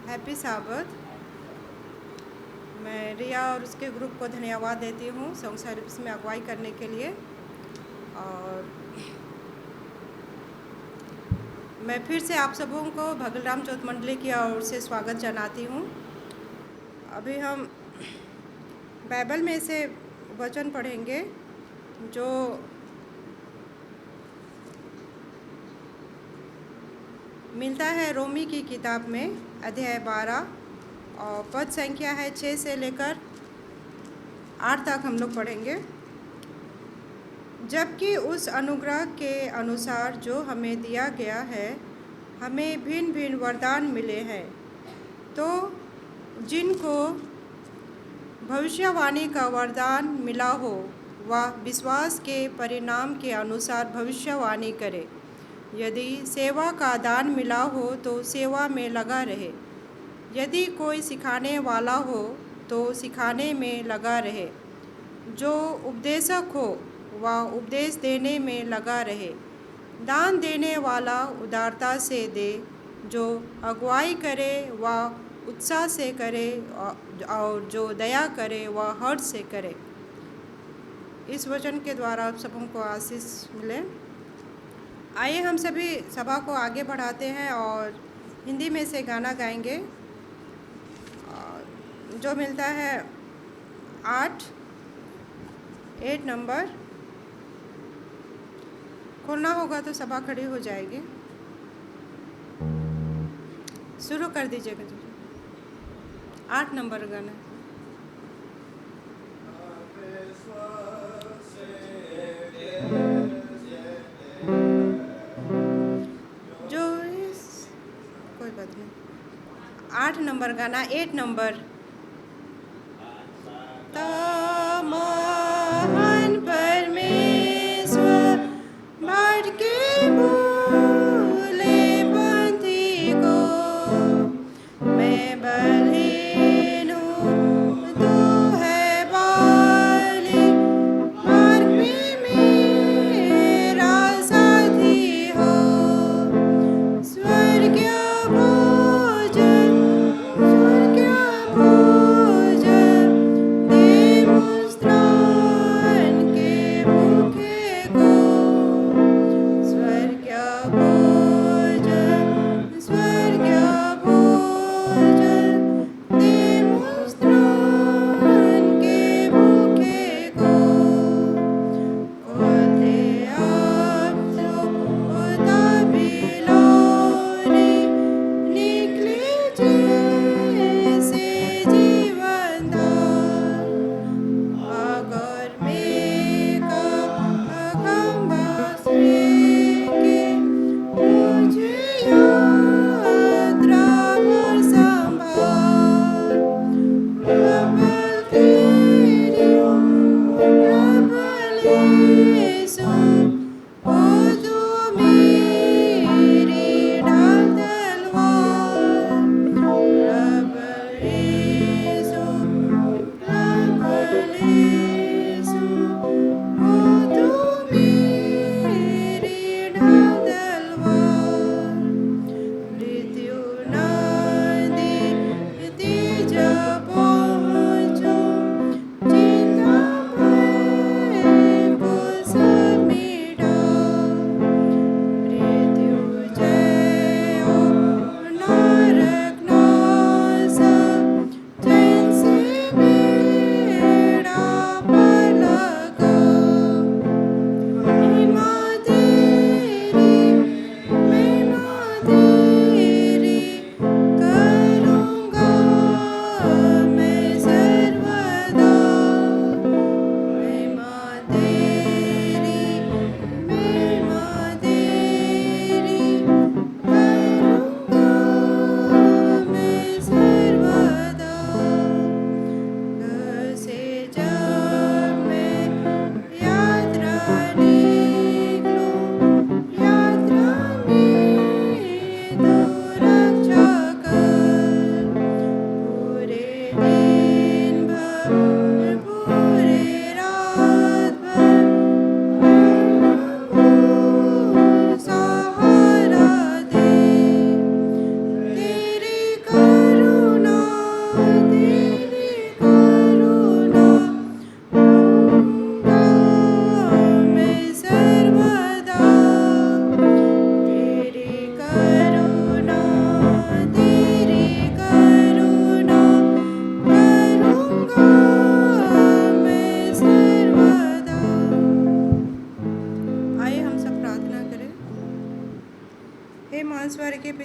Happy साबत। मैं रिया और उसके ग्रुप को धन्यवाद देती हूँ सॉन्ग सर्विस में अगुवाई करने के लिए। और मैं फिर से आप सबों को भगलराम चौथ मंडली की ओर से स्वागत जनाती हूँ। अभी हम बाइबल में से वचन पढ़ेंगे जो मिलता है रोमी की किताब में अध्याय 12 और पद संख्या है 6 से लेकर 8 तक हम लोग पढ़ेंगे। जबकि उस अनुग्रह के अनुसार जो हमें दिया गया है हमें भिन्न भिन्न वरदान मिले हैं। तो जिनको भविष्यवाणी का वरदान मिला हो वह विश्वास के परिणाम के अनुसार भविष्यवाणी करे। यदि सेवा का दान मिला हो तो सेवा में लगा रहे। यदि कोई सिखाने वाला हो तो सिखाने में लगा रहे। जो उपदेशक हो वह उपदेश देने में लगा रहे। दान देने वाला उदारता से दे। जो अगुवाई करे वह उत्साह से करे और जो दया करे वह हर्ष से करे। इस वचन के द्वारा आप सबों को आशीष मिले। आइए हम सभी सभा को आगे बढ़ाते हैं और हिंदी में से गाना गाएंगे जो मिलता है 8 नंबर। खोलना होगा तो सभा खड़ी हो जाएगी। शुरू कर दीजिएगा जी। 8 नंबर गाना। जो इस कोई बात नहीं। 8 नंबर गाना 8 नंबर। महान परमेश्वर बाढ़ के भूले पंथी को मैं बलहीन हूँ तू है बाली मार्ग में मेरा साथी हो। स्वर्गीय भोजन दे मुस्त्रान के भूखे को। स्वर्गीय भोजन दे मुस्त्रान के भूखे को। खोलते आप जो बिलोरी निकले जैसे जीवन दान। अगर मेघा खंभा के मुझे यात्रा भर संभाल। प्रबल तेरी प्रबल यीशु ओ तू मेरी ढाल तलवार।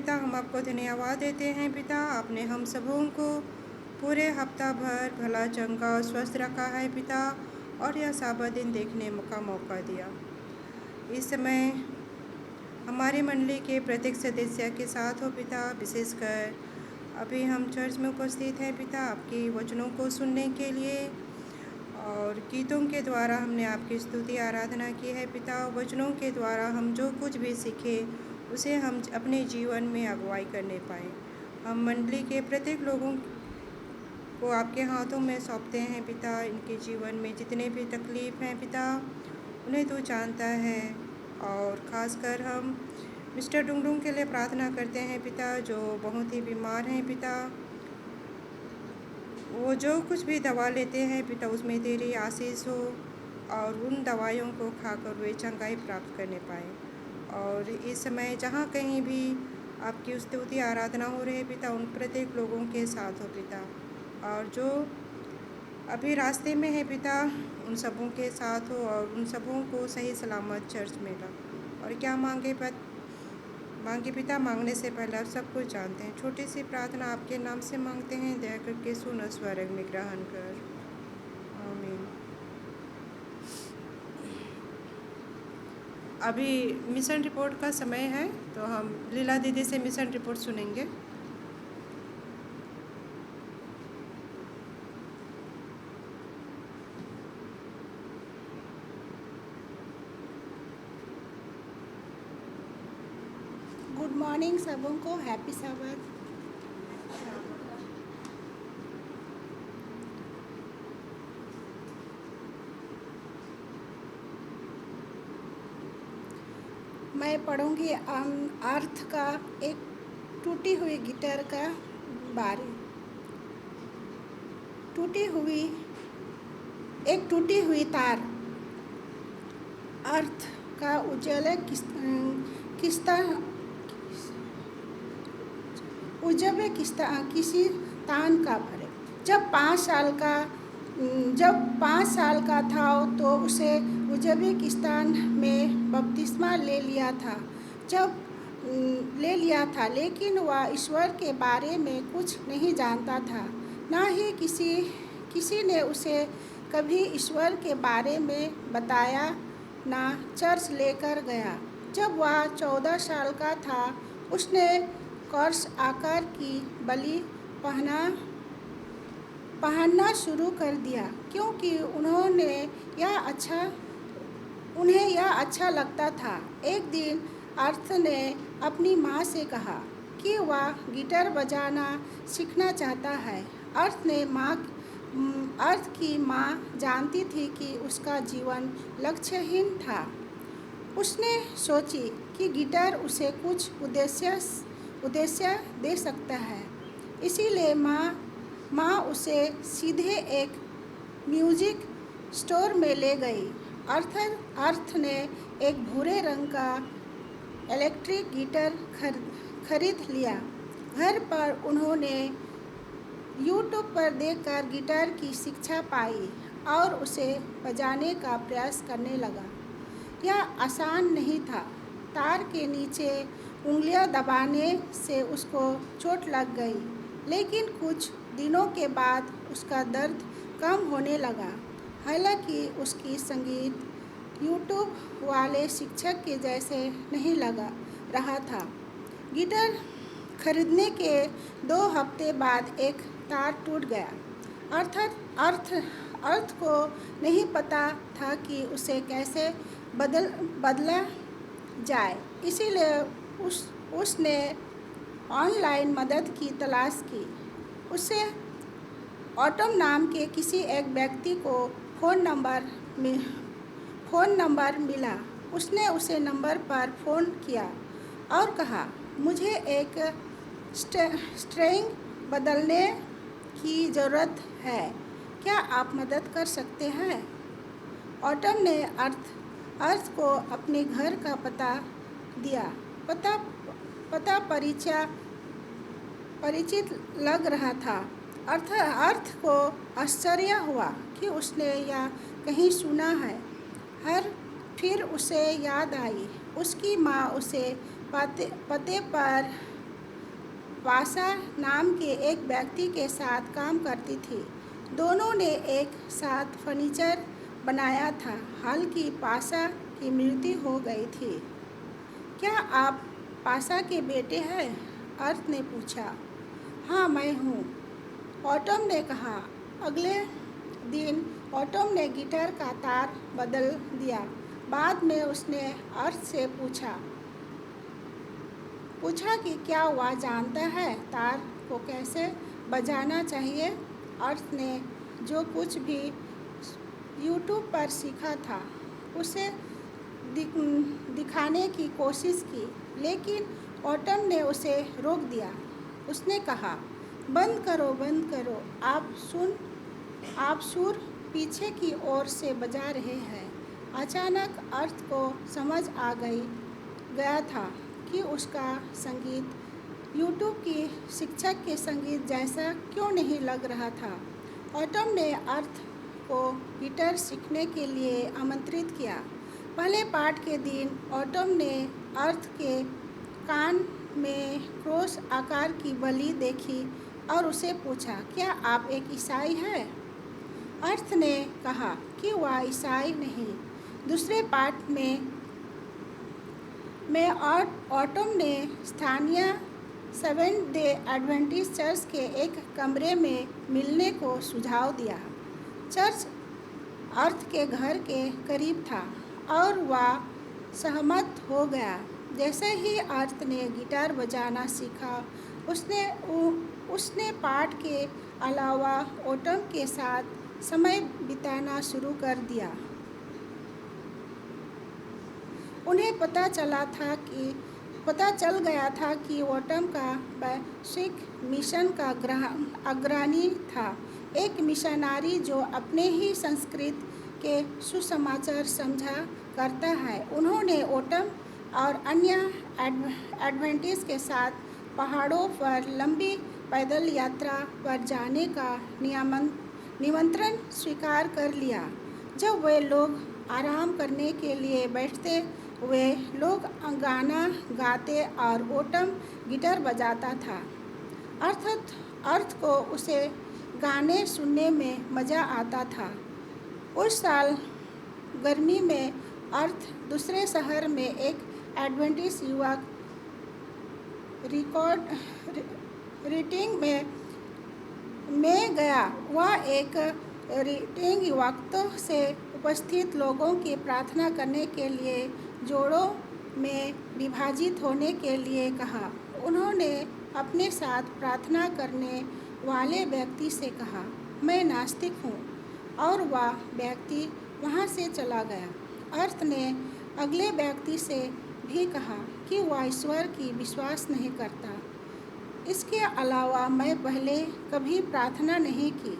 पिता, हम आपको धन्यवाद देते हैं पिता, आपने हम सबों को पूरे हफ्ता भर भला चंगा और स्वस्थ रखा है पिता, और यह साबा दिन देखने का मौका दिया। इस समय हमारी मंडली के प्रत्येक सदस्य के साथ हो पिता, विशेषकर अभी हम चर्च में उपस्थित हैं पिता, आपकी वचनों को सुनने के लिए, और गीतों के द्वारा हमने आपकी स्तुति आराधना की है पिता। वचनों के द्वारा हम जो कुछ भी सीखे उसे हम अपने जीवन में अगुवाई करने पाएँ। हम मंडली के प्रत्येक लोगों को आपके हाथों में सौंपते हैं पिता। इनके जीवन में जितने भी तकलीफ़ हैं पिता, उन्हें तू जानता है, और ख़ासकर हम मिस्टर डुंगडुंग के लिए प्रार्थना करते हैं पिता, जो बहुत ही बीमार हैं पिता। वो जो कुछ भी दवा लेते हैं पिता, उसमें तेरी आशीष हो, और उन दवाइयों को खाकर वे चंगाई प्राप्त करने पाएँ। और इस समय जहाँ कहीं भी आपकी स्तुति आराधना हो रही है पिता, उन प्रत्येक लोगों के साथ हो पिता, और जो अभी रास्ते में है पिता, उन सबों के साथ हो, और उन सबों को सही सलामत चर्च में ला। और क्या मांगे पिता, मांगने से पहले आप सब कुछ जानते हैं। छोटी सी प्रार्थना आपके नाम से मांगते हैं, दया करके सुन, स्वर्ग में ग्रहण कर। आमीन। अभी मिशन रिपोर्ट का समय है, तो हम लीला दीदी से मिशन रिपोर्ट सुनेंगे। गुड मॉर्निंग सबों को, हैप्पी साबत। मैं पढ़ूंगी अर्थ का एक टूटी हुई गिटार का बारे। एक टूटी हुई तार। अर्थ का उजाले किसी तान का भरे। जब 5 साल का था तो उसे उज़बेकिस्तान में बपतिस्मा ले लिया था, लेकिन वह ईश्वर के बारे में कुछ नहीं जानता था। ना ही किसी ने उसे कभी ईश्वर के बारे में बताया, ना चर्च लेकर गया। जब वह 14 साल का था, उसने क्रॉस आकार की बलि पहनना शुरू कर दिया, क्योंकि उन्हें यह अच्छा लगता था। एक दिन अर्थ ने अपनी माँ से कहा कि वह गिटार बजाना सीखना चाहता है। अर्थ की माँ जानती थी कि उसका जीवन लक्ष्यहीन था। उसने सोची कि गिटार उसे कुछ उद्देश्य दे सकता है, इसीलिए माँ उसे सीधे एक म्यूजिक स्टोर में ले गई। अर्थ ने एक भूरे रंग का इलेक्ट्रिक गिटार खरीद लिया। घर पर उन्होंने यूट्यूब पर देखकर गिटार की शिक्षा पाई और उसे बजाने का प्रयास करने लगा। यह आसान नहीं था। तार के नीचे उंगलियां दबाने से उसको चोट लग गई, लेकिन कुछ दिनों के बाद उसका दर्द कम होने लगा। हालांकि उसकी संगीत यूट्यूब वाले शिक्षक के जैसे नहीं लगा रहा था। गिटार खरीदने के 2 हफ्ते बाद एक तार टूट गया। अर्थ को नहीं पता था कि उसे कैसे बदला जाए, इसीलिए उसने ऑनलाइन मदद की तलाश की। उसे ऑटम नाम के किसी एक व्यक्ति को फ़ोन नंबर मिला। उसने उसे नंबर पर फ़ोन किया और कहा, मुझे एक स्ट्रिंग बदलने की ज़रूरत है, क्या आप मदद कर सकते हैं? ऑटम ने अर्थ को अपने घर का पता दिया। पता परिचित लग रहा था। अर्थ को आश्चर्य हुआ कि उसने यह कहीं सुना है। फिर उसे याद आई, उसकी माँ उसे पते पर पासा नाम के एक व्यक्ति के साथ काम करती थी। दोनों ने एक साथ फर्नीचर बनाया था। हालांकि पासा की मृत्यु हो गई थी। क्या आप पासा के बेटे हैं? अर्थ ने पूछा। हाँ, मैं हूँ, ऑटम ने कहा। अगले दिन ऑटम ने गिटार का तार बदल दिया। बाद में उसने अर्थ से पूछा कि क्या वह जानता है तार को कैसे बजाना चाहिए। अर्थ ने जो कुछ भी यूट्यूब पर सीखा था उसे दिखाने की कोशिश की, लेकिन ऑटम ने उसे रोक दिया। उसने कहा, बंद करो, आप सुर पीछे की ओर से बजा रहे हैं। अचानक अर्थ को समझ आ गया था कि उसका संगीत यूट्यूब की शिक्षक के संगीत जैसा क्यों नहीं लग रहा था। ऑटम ने अर्थ को गिटार सीखने के लिए आमंत्रित किया। पहले पाठ के दिन ऑटम ने अर्थ के कान में क्रॉस आकार की बलि देखी और उसे पूछा, क्या आप एक ईसाई हैं? अर्थ ने कहा कि वह ईसाई नहीं। दूसरे पाठ में ऑटम ने स्थानीय सेवेंथ डे एडवेंटिस्ट चर्च के एक कमरे में मिलने को सुझाव दिया। चर्च अर्थ के घर के करीब था और वह सहमत हो गया। जैसे ही अर्थ ने गिटार बजाना सीखा, उसने पाठ के अलावा ऑटम के साथ समय बिताना शुरू कर दिया। उन्हें पता चल गया था कि ऑटम का वैश्विक मिशन का अग्रणी था, एक मिशनरी जो अपने ही संस्कृति के सुसमाचार समझा करता है। उन्होंने ऑटम और अन्य एडवेंटिस्ट के साथ पहाड़ों पर लंबी पैदल यात्रा पर जाने का निमंत्रण स्वीकार कर लिया। जब वे लोग आराम करने के लिए बैठते, वे लोग गाना गाते और ऑटम गिटार बजाता था। अर्थ को उसे गाने सुनने में मज़ा आता था। उस साल गर्मी में अर्थ दूसरे शहर में एक एडवेंटिस्ट युवक रीडिंग में गया। वह एक रीडिंग वक्त से उपस्थित लोगों की प्रार्थना करने के लिए जोड़ों में विभाजित होने के लिए कहा। उन्होंने अपने साथ प्रार्थना करने वाले व्यक्ति से कहा, मैं नास्तिक हूँ, और वह व्यक्ति वहाँ से चला गया। अर्थ ने अगले व्यक्ति से भी कहा कि वह ईश्वर की विश्वास नहीं करता। इसके अलावा मैं पहले कभी प्रार्थना नहीं की।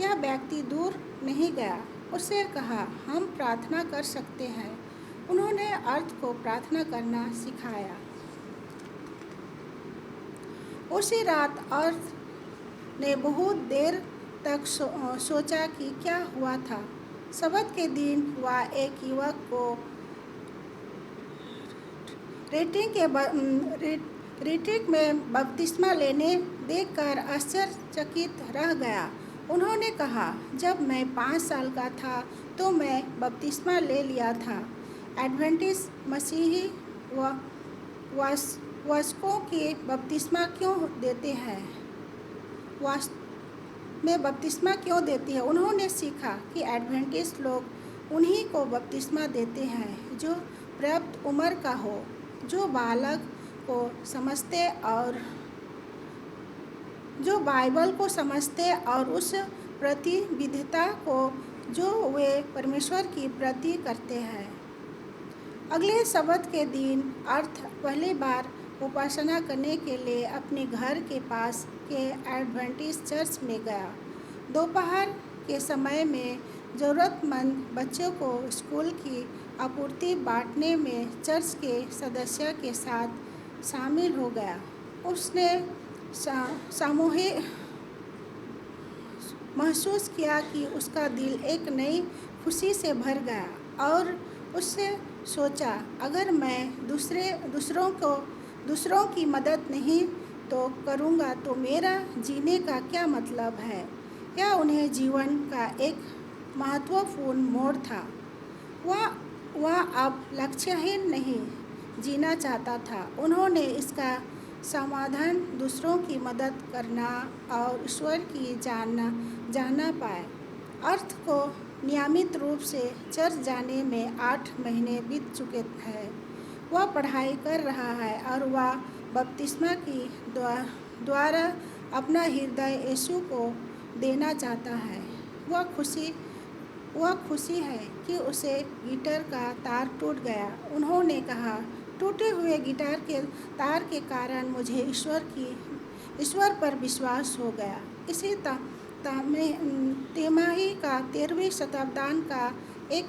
यह व्यक्ति दूर नहीं गया। उससे कहा, हम प्रार्थना कर सकते हैं। उन्होंने अर्थ को प्रार्थना करना सिखाया। उसी रात अर्थ ने बहुत देर तक सोचा कि क्या हुआ था। सब्त के दिन वह एक युवक को रिट्रीट में बपतिस्मा लेने देखकर आश्चर्यचकित रह गया। उन्होंने कहा, जब मैं 5 साल का था तो मैं बपतिस्मा ले लिया था। एडवेंटिस्ट मसीही वयस्कों के बपतिस्मा क्यों देते हैं? बपतिस्मा क्यों देती है? उन्होंने सीखा कि एडवेंटिस्ट लोग उन्हीं को बपतिस्मा देते हैं जो पर्याप्त उम्र का हो, जो बालक को समझते और जो बाइबल को समझते और उस प्रतिबद्धता को जो वे परमेश्वर की प्रति करते हैं। अगले सब्त के दिन अर्थ पहली बार उपासना करने के लिए अपने घर के पास के एडवेंटिस्ट चर्च में गया। दोपहर के समय में ज़रूरतमंद बच्चों को स्कूल की आपूर्ति बांटने में चर्च के सदस्य के साथ शामिल हो गया। उसने सामूहिक महसूस किया कि उसका दिल एक नई खुशी से भर गया और उससे सोचा, अगर मैं दूसरों की मदद नहीं तो करूँगा तो मेरा जीने का क्या मतलब है। यह उन्हें जीवन का एक महत्वपूर्ण मोड़ था। वह वह अब लक्ष्यहीन नहीं जीना चाहता था। उन्होंने इसका समाधान दूसरों की मदद करना और ईश्वर की जानना पाए। अर्थ को नियमित रूप से चर्च जाने में 8 महीने बीत चुके हैं। वह पढ़ाई कर रहा है और वह बपतिस्मा की द्वारा अपना हृदय यीशु को देना चाहता है। वह खुशी है कि उसे गिटार का तार टूट गया। उन्होंने कहा, टूटे हुए गिटार के तार के कारण मुझे ईश्वर पर विश्वास हो गया। इसी तिमाही का 13वीं शताब्दी का एक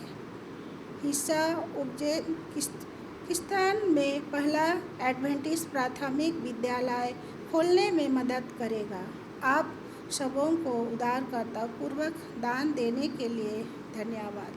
हिस्सा उज्बेकिस्तान में पहला एडवेंटिस्ट प्राथमिक विद्यालय खोलने में मदद करेगा। आप सबों को उदारता पूर्वक दान देने के लिए धन्यवाद।